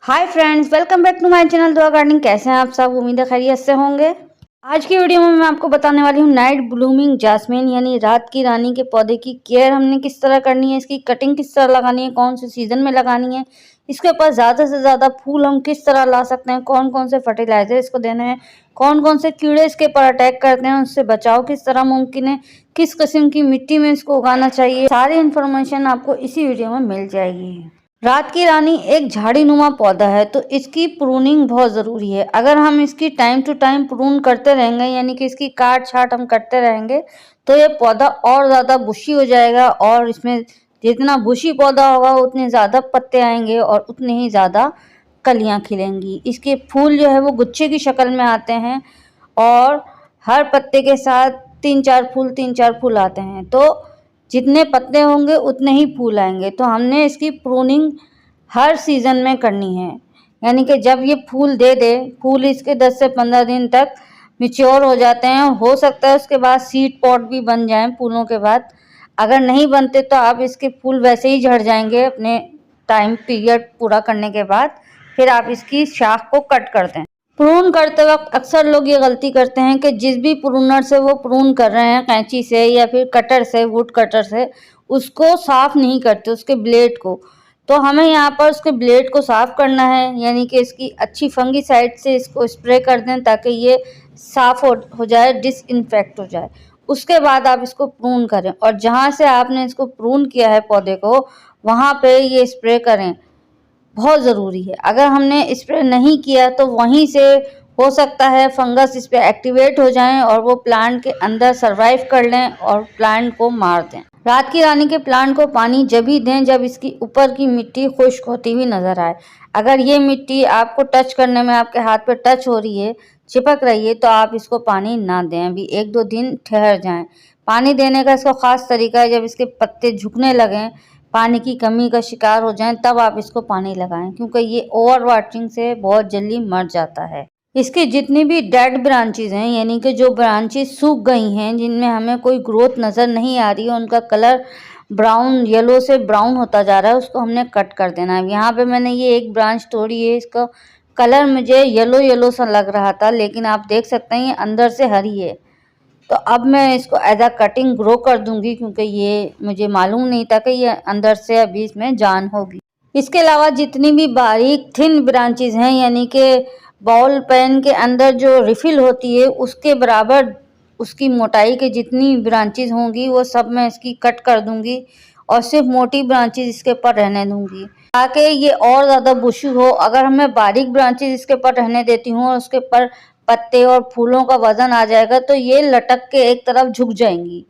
Hi friends, welcome back to my channel Dua gardening. कैसे हैं आप सब? उम्मीद है खैरियत से होंगे। आज की वीडियो में मैं आपको बताने वाली हूँ नाइट ब्लूमिंग जास्मीन यानी रात की रानी के पौधे की केयर हमने किस तरह करनी है, इसकी कटिंग किस तरह लगानी है, कौन से सीजन में लगानी है, इसके ऊपर ज़्यादा से ज़्यादा फूल हम किस तरह ला सकते हैं, कौन कौन से फर्टिलाइजर इसको देने हैं, कौन कौन से कीड़े इसके ऊपर अटैक करते हैं, उससे बचाव किस तरह मुमकिन है, किस किस्म की मिट्टी में इसको उगाना चाहिए, सारी इन्फॉर्मेशन आपको इसी वीडियो में मिल जाएगी। रात की रानी एक झाड़ीनुमा पौधा है, तो इसकी प्रूनिंग बहुत ज़रूरी है। अगर हम इसकी टाइम टू टाइम प्रून करते रहेंगे, यानी कि इसकी काट छाट हम करते रहेंगे, तो ये पौधा और ज़्यादा बुशी हो जाएगा और इसमें जितना बुशी पौधा होगा उतने ज़्यादा पत्ते आएंगे और उतने ही ज़्यादा कलियां खिलेंगी। इसके फूल जो है वो गुच्छे की शक्ल में आते हैं और हर पत्ते के साथ तीन चार फूल आते हैं। तो जितने पत्ते होंगे उतने ही फूल आएंगे। तो हमने इसकी प्रूनिंग हर सीज़न में करनी है, यानी कि जब ये फूल दे दे, फूल इसके 10 से 15 दिन तक मैच्योर हो जाते हैं। हो सकता है उसके बाद सीड पॉट भी बन जाएं फूलों के बाद। अगर नहीं बनते तो आप इसके फूल वैसे ही झड़ जाएंगे अपने टाइम पीरियड पूरा करने के बाद। फिर आप इसकी शाख को कट कर दें। प्रून करते वक्त अक्सर लोग ये गलती करते हैं कि जिस भी प्रूनर से वो प्रून कर रहे हैं, कैंची से या फिर कटर से, वुड कटर से, उसको साफ नहीं करते, उसके ब्लेड को। तो हमें यहाँ पर उसके ब्लेड को साफ करना है, यानी कि इसकी अच्छी फंगीसाइड से इसको स्प्रे कर दें ताकि ये साफ हो जाए, डिसइंफेक्ट हो जाए। उसके बाद आप इसको प्रून करें और जहाँ से आपने इसको प्रून किया है पौधे को, वहाँ पे ये स्प्रे करें, बहुत ज़रूरी है। अगर हमने स्प्रे नहीं किया तो वहीं से हो सकता है फंगस इस पे एक्टिवेट हो जाएं और वो प्लांट के अंदर सरवाइव कर लें और प्लांट को मार दें। रात की रानी के प्लांट को पानी जब ही दें जब इसकी ऊपर की मिट्टी खुश्क होती हुई नज़र आए। अगर ये मिट्टी आपको टच करने में, आपके हाथ पे टच हो रही है, चिपक रही है, तो आप इसको पानी ना दें, अभी 1-2 दिन ठहर जाएं। पानी देने का इसका ख़ास तरीका है, जब इसके पत्ते झुकने लगें, पानी की कमी का शिकार हो जाएं, तब आप इसको पानी लगाएं, क्योंकि ये ओवर वाटरिंग से बहुत जल्दी मर जाता है। इसकी जितनी भी डेड ब्रांचेज हैं, यानी कि जो ब्रांचेज सूख गई हैं, जिनमें हमें कोई ग्रोथ नज़र नहीं आ रही है, उनका कलर ब्राउन, येलो से ब्राउन होता जा रहा है, उसको हमने कट कर देना है। यहाँ पे मैंने ये एक ब्रांच तोड़ी है, इसका कलर मुझे येलो येलो सा लग रहा था, लेकिन आप देख सकते हैं ये अंदर से हरी है। तो अब मैं इसको एज अ कटिंग ग्रो कर दूंगी, क्योंकि ये मुझे मालूम नहीं था कि ये अंदर से अभी इसमें जान होगी। इसके अलावा जितनी भी बारीक थिन ब्रांचेज हैं, यानी कि बॉल पेन के अंदर जो रिफिल होती है उसके बराबर उसकी मोटाई के जितनी ब्रांचेज होंगी वो सब मैं इसकी कट कर दूंगी और सिर्फ मोटी ब्रांचेज इसके ऊपर रहने दूंगी, ताकि ये और ज़्यादा बुशी हो। अगर मैं बारीक ब्रांचेज इसके ऊपर रहने देती हूँ और उसके ऊपर पत्ते और फूलों का वजन आ जाएगा तो ये लटक के एक तरफ झुक जाएंगी,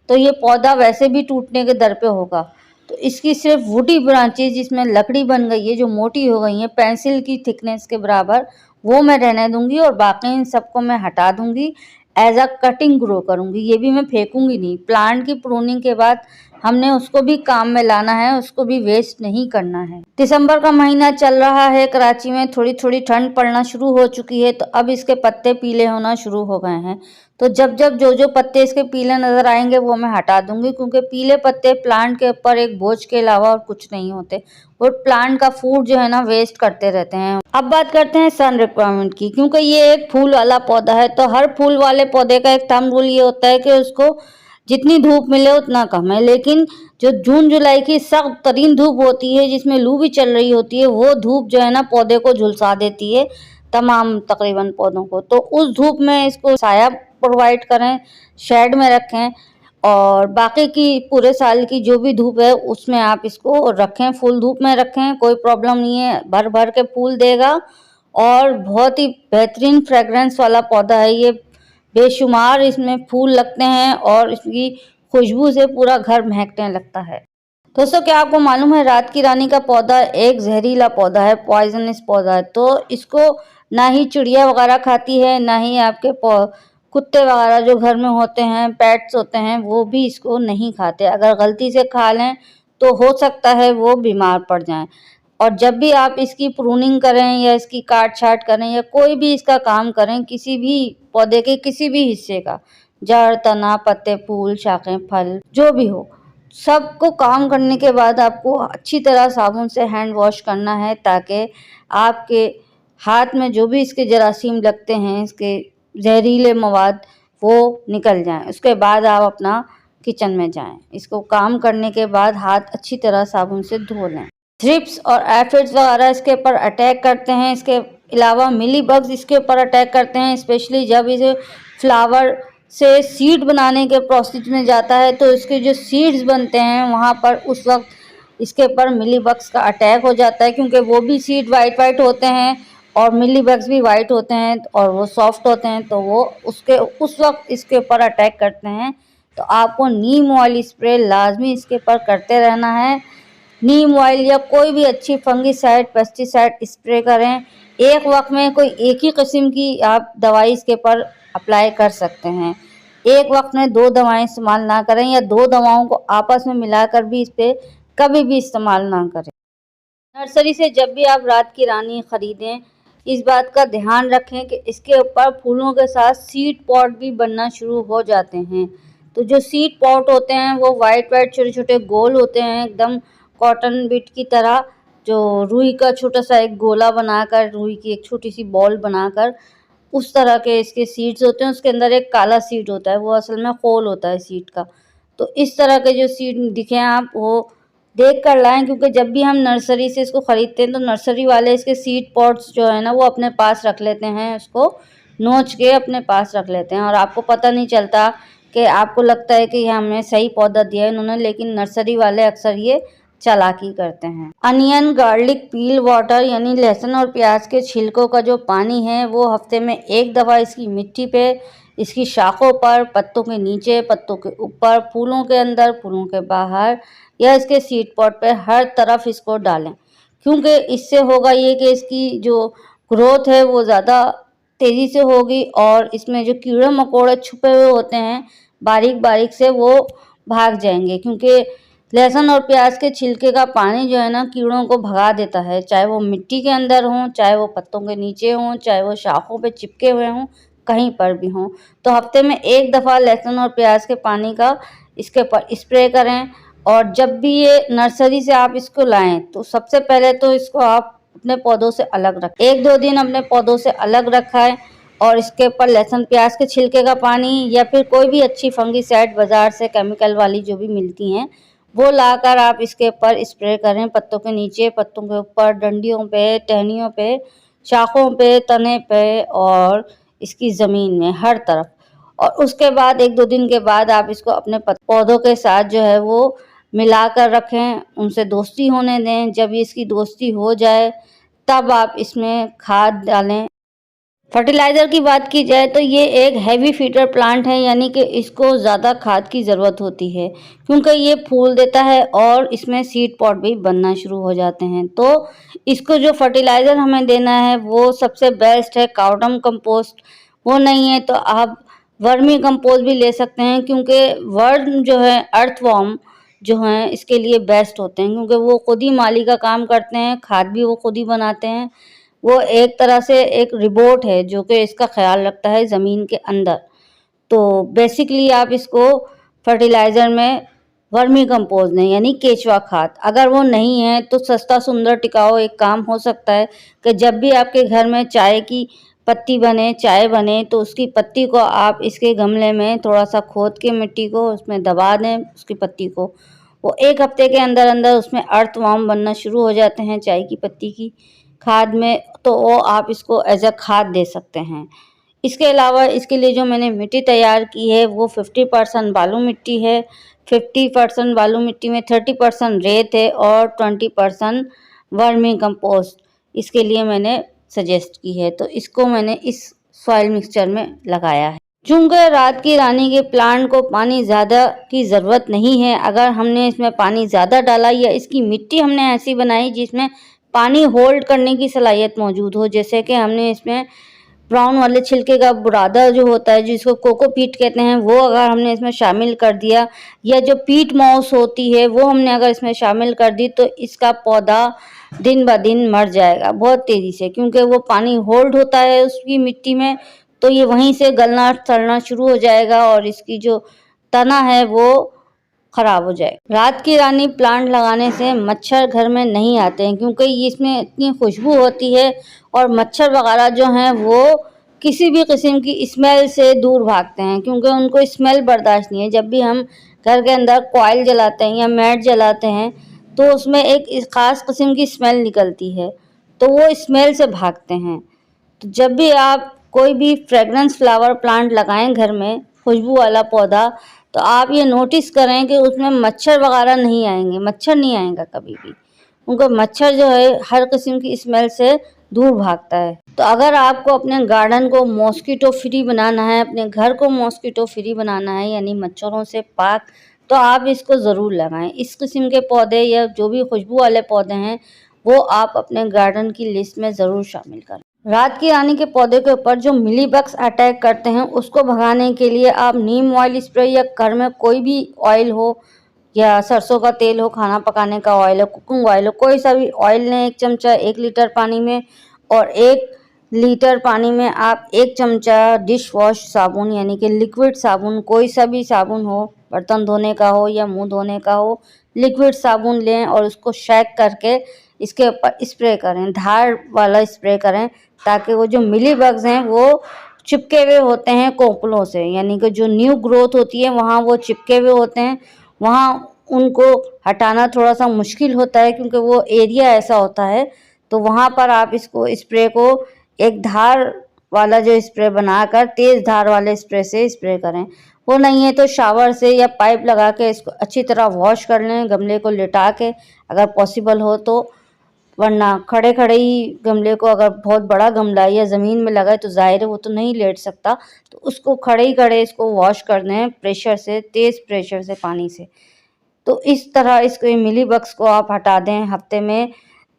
तो ये पौधा वैसे भी टूटने के दर पे होगा। तो इसकी सिर्फ वुडी ब्रांचेज जिसमें लकड़ी बन गई है, जो मोटी हो गई है पेंसिल की थिकनेस के बराबर, वो मैं रहने दूंगी और बाकी इन सबको मैं हटा दूंगी, एज अ कटिंग ग्रो करूंगी। ये भी मैं फेंकूंगी नहीं। प्लांट की प्रूनिंग के बाद हमने उसको भी काम में लाना है, उसको भी वेस्ट नहीं करना है। दिसंबर का महीना चल रहा है, कराची में थोड़ी थोड़ी ठंड पड़ना शुरू हो चुकी है, तो अब इसके पत्ते पीले होना शुरू हो गए हैं। तो जब जब जो जो पत्ते इसके पीले नजर आएंगे वो मैं हटा दूंगी, क्योंकि पीले पत्ते प्लांट के ऊपर एक बोझ के अलावा और कुछ नहीं होते, और प्लांट का फूड जो है ना वेस्ट करते रहते हैं। अब बात करते हैं सन रिक्वायरमेंट की, क्योंकि ये एक फूल वाला पौधा है, तो हर फूल वाले पौधे का एक थंब रूल ये होता है कि उसको जितनी धूप मिले उतना कम है। लेकिन जो जून जुलाई की सख्त तरीन धूप होती है, जिसमें लू भी चल रही होती है, वो धूप जो है ना पौधे को झुलसा देती है, तमाम तकरीबन पौधों को। तो उस धूप में इसको साया प्रोवाइड करें, शेड में रखें, और बाकी की पूरे साल की जो भी धूप है उसमें आप इसको रखें, फुल धूप में रखें, कोई प्रॉब्लम नहीं है, भर भर के फूल देगा और बहुत ही बेहतरीन फ्रेगरेंस वाला पौधा है ये। बेशुमार इसमें फूल लगते हैं और इसकी खुशबू से पूरा घर महकने लगता है। दोस्तों, क्या आपको मालूम है रात की रानी का पौधा एक जहरीला पौधा है, पॉइजनस पौधा है। तो इसको ना ही चिड़िया वगैरह खाती है, ना ही आपके कुत्ते वगैरह जो घर में होते हैं, पेट्स होते हैं, वो भी इसको नहीं खाते। अगर गलती से खा लें तो हो सकता है वो बीमार पड़ जाएं। और जब भी आप इसकी प्रूनिंग करें या इसकी काट छाट करें या कोई भी इसका काम करें, किसी भी पौधे के किसी भी हिस्से का, जड़, तना, पत्ते, फूल, शाखें, फल, जो भी हो, सबको काम करने के बाद आपको अच्छी तरह साबुन से हैंड वॉश करना है, ताकि आपके हाथ में जो भी इसके जरासीम लगते हैं, इसके जहरीले मवाद, वो निकल जाएं। उसके बाद आप अपना किचन में जाएं। इसको काम करने के बाद हाथ अच्छी तरह साबुन से धो लें। थ्रिप्स और एफिड्स वगैरह इसके ऊपर अटैक करते हैं। इसके अलावा मिली बग्स इसके ऊपर अटैक करते हैं, स्पेशली जब इसे फ्लावर से सीड बनाने के प्रोसेस में जाता है, तो इसके जो सीड्स बनते हैं वहाँ पर उस वक्त इसके ऊपर मिली बग्स का अटैक हो जाता है, क्योंकि वो भी सीड वाइट वाइट होते हैं और मिली बग्स भी वाइट होते हैं और वो सॉफ्ट होते हैं, तो वो उस वक्त इसके ऊपर अटैक करते हैं। तो आपको नीम ऑयल स्प्रे लाजमी इसके ऊपर करते रहना है। नीम ऑयल या कोई भी अच्छी फंगिसाइड पेस्टिसाइड स्प्रे करें। एक वक्त में कोई एक ही किस्म की आप दवाई इसके ऊपर अप्लाई कर सकते हैं। एक वक्त में 2 दवाएं इस्तेमाल ना करें, या 2 दवाओं को आपस में मिलाकर भी इस पर कभी भी इस्तेमाल ना करें। नर्सरी से जब भी आप रात की रानी ख़रीदें, इस बात का ध्यान रखें कि इसके ऊपर फूलों के साथ सीड पॉट भी बनना शुरू हो जाते हैं। तो जो सीड पॉट होते हैं वो वाइट वाइट छोटे छोटे गोल होते हैं, एकदम कॉटन बिट की तरह, जो रुई का छोटा सा एक गोला बनाकर, रुई की एक छोटी सी बॉल बनाकर, उस तरह के इसके सीड्स होते हैं। उसके अंदर एक काला सीड होता है, वो असल में खोल होता है सीड का। तो इस तरह के जो सीड दिखें आप, वो देख कर लाएं, क्योंकि जब भी हम नर्सरी से इसको ख़रीदते हैं तो नर्सरी वाले इसके सीड पॉट्स जो है ना वो अपने पास रख लेते हैं, उसको नोच के अपने पास रख लेते हैं, और आपको पता नहीं चलता कि आपको लगता है कि हमें सही पौधा दिया है इन्होंने, लेकिन नर्सरी वाले अक्सर ये चालाकी करते हैं। अनियन गार्लिक पील वाटर यानी लहसुन और प्याज के छिलकों का जो पानी है वो हफ्ते में 1 दफ़ा इसकी मिट्टी पे, इसकी शाखों पर, पत्तों के नीचे, पत्तों के ऊपर, फूलों के अंदर, फूलों के बाहर, या इसके सीड पॉट पे हर तरफ इसको डालें। क्योंकि इससे होगा ये कि इसकी जो ग्रोथ है वो ज़्यादा तेज़ी से होगी, और इसमें जो कीड़े मकोड़े छुपे हुए होते हैं बारीक बारीक से, वो भाग जाएंगे। क्योंकि लहसुन और प्याज के छिलके का पानी जो है ना कीड़ों को भगा देता है, चाहे वो मिट्टी के अंदर हों, चाहे वो पत्तों के नीचे हों, चाहे वो शाखों पे चिपके हुए हों, कहीं पर भी हों। तो हफ्ते में 1 दफ़ा लहसुन और प्याज के पानी का इसके ऊपर स्प्रे करें। और जब भी ये नर्सरी से आप इसको लाएं तो सबसे पहले तो इसको आप अपने पौधों से अलग रखें, 1-2 दिन अपने पौधों से अलग रखें, और इसके ऊपर लहसुन प्याज के छिलके का पानी या फिर कोई भी अच्छी फंगिसाइड बाज़ार से केमिकल वाली जो भी मिलती हैं वो लाकर आप इसके ऊपर स्प्रे करें, पत्तों के नीचे, पत्तों के ऊपर, डंडियों पे, टहनियों पे, शाखों पे, तने पे, और इसकी ज़मीन में हर तरफ। और उसके बाद 1-2 दिन के बाद आप इसको अपने पौधों के साथ जो है वो मिलाकर रखें, उनसे दोस्ती होने दें। जब इसकी दोस्ती हो जाए तब आप इसमें खाद डालें। फर्टिलाइज़र की बात की जाए तो ये एक हैवी फीडर प्लांट है, यानी कि इसको ज़्यादा खाद की ज़रूरत होती है, क्योंकि ये फूल देता है और इसमें सीड पॉट भी बनना शुरू हो जाते हैं। तो इसको जो फर्टिलाइज़र हमें देना है वो सबसे बेस्ट है काउडम कंपोस्ट। वो नहीं है तो आप वर्मी कंपोस्ट भी ले सकते हैं, क्योंकि वर्म जो है, अर्थवॉर्म जो हैं, इसके लिए बेस्ट होते हैं, क्योंकि वो खुद ही माली का काम करते हैं, खाद भी वो खुद ही बनाते हैं। वो एक तरह से एक रिबोट है जो कि इसका ख्याल रखता है ज़मीन के अंदर। तो बेसिकली आप इसको फर्टिलाइज़र में वर्मी कंपोस्ट दें, यानी केचुआ खाद। अगर वो नहीं है तो सस्ता सुंदर टिकाऊ एक काम हो सकता है कि जब भी आपके घर में चाय की पत्ती बने, चाय बने, तो उसकी पत्ती को आप इसके गमले में थोड़ा सा खोद के मिट्टी को उसमें दबा दें, उसकी पत्ती को। वो 1 हफ्ते के अंदर अंदर उसमें अर्थवर्म बनना शुरू हो जाते हैं चाय की पत्ती की खाद में, तो वो आप इसको एज अ खाद दे सकते हैं। इसके अलावा इसके लिए जो मैंने मिट्टी तैयार की है वो 50% बालू मिट्टी है, 50% बालू मिट्टी में 30% रेत है, और 20% वर्मी कंपोस्ट इसके लिए मैंने सजेस्ट की है। तो इसको मैंने इस सॉइल मिक्सचर में लगाया है। चूँकि रात की रानी के प्लांट को पानी ज़्यादा की ज़रूरत नहीं है, अगर हमने इसमें पानी ज़्यादा डाला या इसकी मिट्टी हमने ऐसी बनाई जिसमें पानी होल्ड करने की सलाहियत मौजूद हो, जैसे कि हमने इसमें ब्राउन वाले छिलके का बुरादा जो होता है, जिसको कोकोपीट कहते हैं, वो अगर हमने इसमें शामिल कर दिया, या जो पीट मॉस होती है वो हमने अगर इसमें शामिल कर दी, तो इसका पौधा दिन ब दिन मर जाएगा बहुत तेज़ी से, क्योंकि वो पानी होल्ड होता है उसकी मिट्टी में, तो ये वहीं से गलना सड़ना शुरू हो जाएगा और इसकी जो तना है वो खराब हो जाए। रात की रानी प्लांट लगाने से मच्छर घर में नहीं आते हैं, क्योंकि इसमें इतनी खुशबू होती है और मच्छर वगैरह जो हैं वो किसी भी किस्म की स्मेल से दूर भागते हैं, क्योंकि उनको स्मेल बर्दाश्त नहीं है। जब भी हम घर के अंदर कॉइल जलाते हैं या मैट जलाते हैं तो उसमें एक ख़ास किस्म की स्मेल निकलती है, तो वो स्मेल से भागते हैं। तो जब भी आप कोई भी फ्रेगरेंस फ्लावर प्लांट लगाएं घर में, खुशबू वाला पौधा, तो आप ये नोटिस करें कि उसमें मच्छर वगैरह नहीं आएंगे, मच्छर नहीं आएगा कभी भी। उनको मच्छर जो है हर किस्म की स्मेल से दूर भागता है। तो अगर आपको अपने गार्डन को मॉस्किटो फ्री बनाना है, अपने घर को मॉस्किटो फ्री बनाना है यानी मच्छरों से पाक, तो आप इसको ज़रूर लगाएं। इस किस्म के पौधे या जो भी खुशबू वाले पौधे हैं वो आप अपने गार्डन की लिस्ट में ज़रूर शामिल करें। रात की रानी के पौधे के ऊपर जो मिली बग्स अटैक करते हैं उसको भगाने के लिए आप नीम ऑयल स्प्रे या घर में कोई भी ऑयल हो या सरसों का तेल हो, खाना पकाने का ऑयल हो, कुकिंग ऑयल हो, कोई सा भी ऑयल लें 1 चमचा 1 लीटर पानी में, और 1 लीटर पानी में आप 1 चमचा डिश वॉश साबुन यानी कि लिक्विड साबुन, कोई सा भी साबुन हो, बर्तन धोने का हो या मुंह धोने का हो, लिक्विड साबुन लें और उसको शेक करके इसके ऊपर स्प्रे करें, धार वाला स्प्रे करें, ताकि वो जो मिली बग्स हैं वो चिपके हुए होते हैं कोपलों से, यानी कि जो न्यू ग्रोथ होती है वहाँ वो चिपके हुए होते हैं, वहाँ उनको हटाना थोड़ा सा मुश्किल होता है क्योंकि वो एरिया ऐसा होता है। तो वहाँ पर आप इसको स्प्रे को एक धार वाला जो स्प्रे बनाकर तेज़ धार वाले स्प्रे से स्प्रे करें। वो नहीं है तो शावर से या पाइप लगा के इसको अच्छी तरह वॉश कर लें, गमले को लिटा के अगर पॉसिबल हो तो, वरना खड़े खड़े ही गमले को, अगर बहुत बड़ा गमला है या ज़मीन में लगा है तो ज़ाहिर है वो तो नहीं लेट सकता, तो उसको खड़े ही खड़े इसको वॉश कर दें प्रेशर से, तेज़ प्रेशर से, पानी से। तो इस तरह इसको मिली बग्स को आप हटा दें। हफ्ते में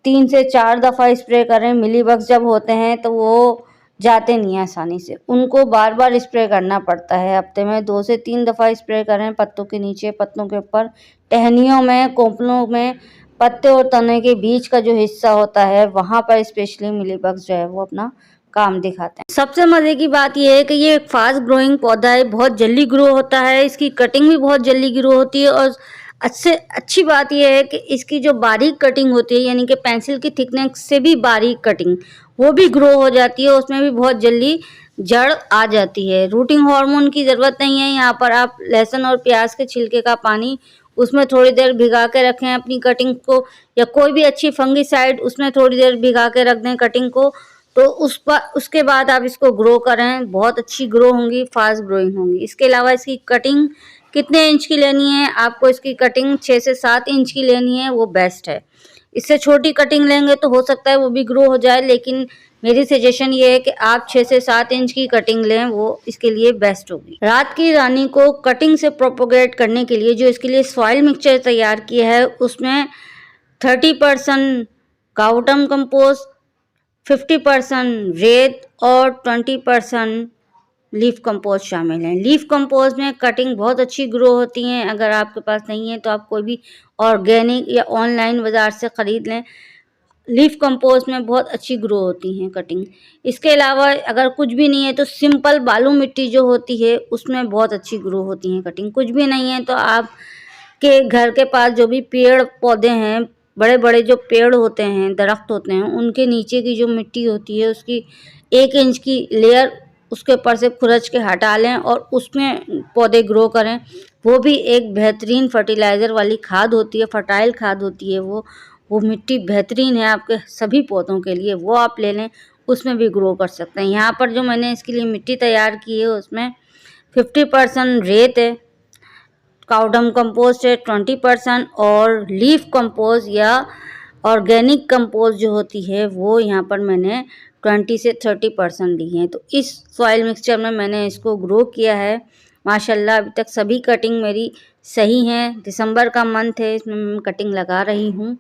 3 से 4 दफ़ा स्प्रे करें। मिली बग्स जब होते हैं तो वो जाते नहीं हैं आसानी से, उनको बार बार स्प्रे करना पड़ता है। हफ्ते में 2 से 3 दफ़ा स्प्रे करें, पत्तों के नीचे, पत्तों के ऊपर, टहनियों में, कोंपलों में, पत्ते और तने के बीच का जो हिस्सा होता है वहाँ पर स्पेशली मिली बग्स जो है वो अपना काम दिखाते हैं। सबसे मज़े की बात यह है कि ये एक फास्ट ग्रोइंग पौधा है, बहुत जल्दी ग्रो होता है, इसकी कटिंग भी बहुत जल्दी ग्रो होती है, और अच्छी बात यह है कि इसकी जो बारीक कटिंग होती है यानी कि पेंसिल की थिकनेस से भी बारीक कटिंग, वो भी ग्रो हो जाती है, उसमें भी बहुत जल्दी जड़ आ जाती है। रूटिंग हार्मोन की ज़रूरत नहीं है। यहाँ पर आप लहसुन और प्याज के छिलके का पानी उसमें थोड़ी देर भिगा के रखें अपनी कटिंग को, या कोई भी अच्छी फंगिसाइड उसमें थोड़ी देर भिगा के रख दें कटिंग को, तो उसके बाद आप इसको ग्रो करें, बहुत अच्छी ग्रो होंगी, फास्ट ग्रोइंग होंगी। इसके अलावा इसकी कटिंग कितने इंच की लेनी है, आपको इसकी कटिंग 6 से 7 इंच की लेनी है, वो बेस्ट है। इससे छोटी कटिंग लेंगे तो हो सकता है वो भी ग्रो हो जाए, लेकिन मेरी सजेशन ये है कि आप 6 से 7 इंच की कटिंग लें, वो इसके लिए बेस्ट होगी। रात की रानी को कटिंग से प्रोपोगेट करने के लिए जो इसके लिए सॉइल मिक्सचर तैयार किया है उसमें 30% काउडंग कंपोस्ट, 50% रेत और 20% लीफ कंपोस्ट शामिल हैं। लीफ कंपोस्ट में कटिंग बहुत अच्छी ग्रो होती हैं। अगर आपके पास नहीं है तो आप कोई भी ऑर्गेनिक या ऑनलाइन बाज़ार से ख़रीद लें। लीफ कंपोस्ट में बहुत अच्छी ग्रो होती हैं कटिंग। इसके अलावा अगर कुछ भी नहीं है तो सिंपल बालू मिट्टी जो होती है उसमें बहुत अच्छी ग्रो होती हैं कटिंग। कुछ भी नहीं है तो आप के घर के पास जो भी पेड़ पौधे हैं, बड़े बड़े जो पेड़ होते हैं, दरख्त होते हैं, उनके नीचे की जो मिट्टी होती है उसकी 1 इंच की लेयर उसके ऊपर से खुरच के हटा लें और उसमें पौधे ग्रो करें। वो भी एक बेहतरीन फर्टिलाइज़र वाली खाद होती है, फर्टाइल खाद होती है वो मिट्टी बेहतरीन है आपके सभी पौधों के लिए, वो आप ले लें, उसमें भी ग्रो कर सकते हैं। यहाँ पर जो मैंने इसके लिए मिट्टी तैयार की है उसमें 50% रेत है, काउडंग कंपोस्ट है 20% और लीफ कंपोस्ट या ऑर्गेनिक कंपोस्ट जो होती है वो यहाँ पर मैंने 20 से 30% दी है। तो इस सॉइल मिक्सचर में मैंने इसको ग्रो किया है। माशाल्लाह अभी तक सभी कटिंग मेरी सही हैं। दिसंबर का मंथ है, इसमें मैं कटिंग लगा रही हूँ।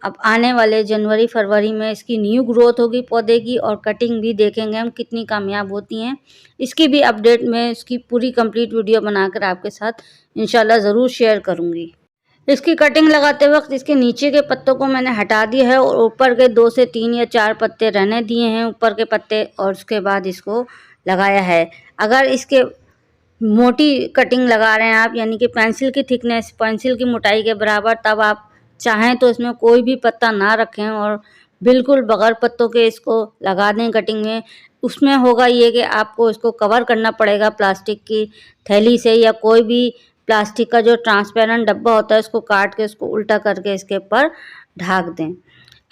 अब आने वाले जनवरी फरवरी में इसकी न्यू ग्रोथ होगी पौधे की, और कटिंग भी देखेंगे हम कितनी कामयाब होती हैं। इसकी भी अपडेट मैं इसकी पूरी कंप्लीट वीडियो बनाकर आपके साथ इंशाल्लाह ज़रूर शेयर करूँगी। इसकी कटिंग लगाते वक्त इसके नीचे के पत्तों को मैंने हटा दिया है और ऊपर के 2 से 3 या 4 पत्ते रहने दिए हैं, ऊपर के पत्ते, और उसके बाद इसको लगाया है। अगर इसके मोटी कटिंग लगा रहे हैं आप, यानी कि पेंसिल की थिकनेस, पेंसिल की मोटाई के बराबर, तब आप चाहें तो इसमें कोई भी पत्ता ना रखें और बिल्कुल बगैर पत्तों के इसको लगा दें कटिंग में। उसमें होगा ये कि आपको इसको कवर करना पड़ेगा प्लास्टिक की थैली से, या कोई भी प्लास्टिक का जो ट्रांसपेरेंट डब्बा होता है उसको काट के उसको उल्टा करके इसके ऊपर ढक दें।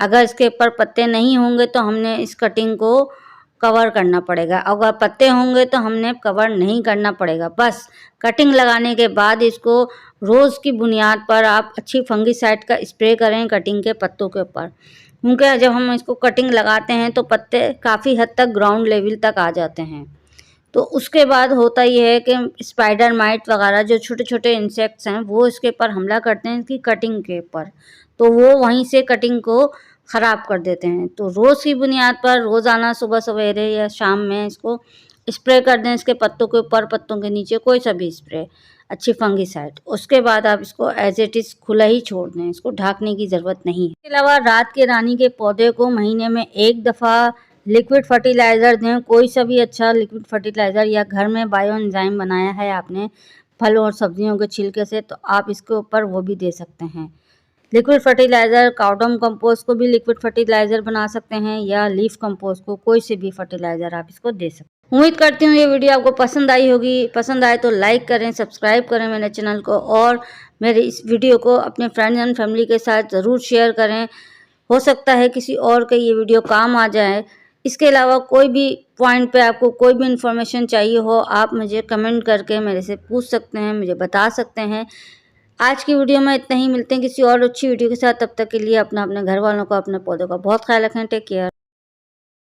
अगर इसके ऊपर पत्ते नहीं होंगे तो हमने इस कटिंग को कवर करना पड़ेगा, अगर पत्ते होंगे तो हमने कवर नहीं करना पड़ेगा। बस कटिंग लगाने के बाद इसको रोज़ की बुनियाद पर आप अच्छी फंगिसाइड का स्प्रे करें कटिंग के पत्तों के ऊपर, क्योंकि जब हम इसको कटिंग लगाते हैं तो पत्ते काफ़ी हद तक ग्राउंड लेवल तक आ जाते हैं। तो उसके बाद होता ये है कि स्पाइडर माइट वगैरह जो छोटे छोटे इंसेक्ट्स हैं वो इसके ऊपर हमला करते हैं इसकी कटिंग के ऊपर, तो वो वहीं से कटिंग को ख़राब कर देते हैं। तो रोज़ की बुनियाद पर रोज़ाना सुबह सवेरे या शाम में इसको स्प्रे कर दें इसके पत्तों के ऊपर, पत्तों के नीचे कोई सा भी स्प्रे, अच्छी फंगिसाइड। उसके बाद आप इसको एज इट इज़ खुला ही छोड़ दें, इसको ढकने की ज़रूरत नहीं है। इसके अलावा रात की रानी के पौधे को महीने में 1 दफ़ा लिक्विड फर्टिलाइज़र दें, कोई सा भी अच्छा लिक्विड फर्टिलाइज़र, या घर में बायो एंजाइम बनाया है आपने फल और सब्जियों के छिलके से तो आप इसके ऊपर वो भी दे सकते हैं। लिक्विड फर्टिलाइज़र काउडम कंपोस्ट को भी लिक्विड फर्टिलाइज़र बना सकते हैं, या लीफ कंपोस्ट को, कोई से भी फर्टिलाइज़र आप इसको दे सकते हैं। उम्मीद करती हूँ ये वीडियो आपको पसंद आई होगी। पसंद आए तो लाइक करें, सब्सक्राइब करें मेरे चैनल को, और मेरे इस वीडियो को अपने फ्रेंड्स एंड फैमिली के साथ ज़रूर शेयर करें। हो सकता है किसी और के ये वीडियो काम आ जाए। इसके अलावा कोई भी पॉइंट पे आपको कोई भी इन्फॉर्मेशन चाहिए हो, आप मुझे कमेंट करके मेरे से पूछ सकते हैं, मुझे बता सकते हैं। आज की वीडियो में इतना ही, मिलते हैं किसी और अच्छी वीडियो के साथ। तब तक के लिए अपने घर वालों का, अपने पौधों का बहुत ख्याल रखें। Take care.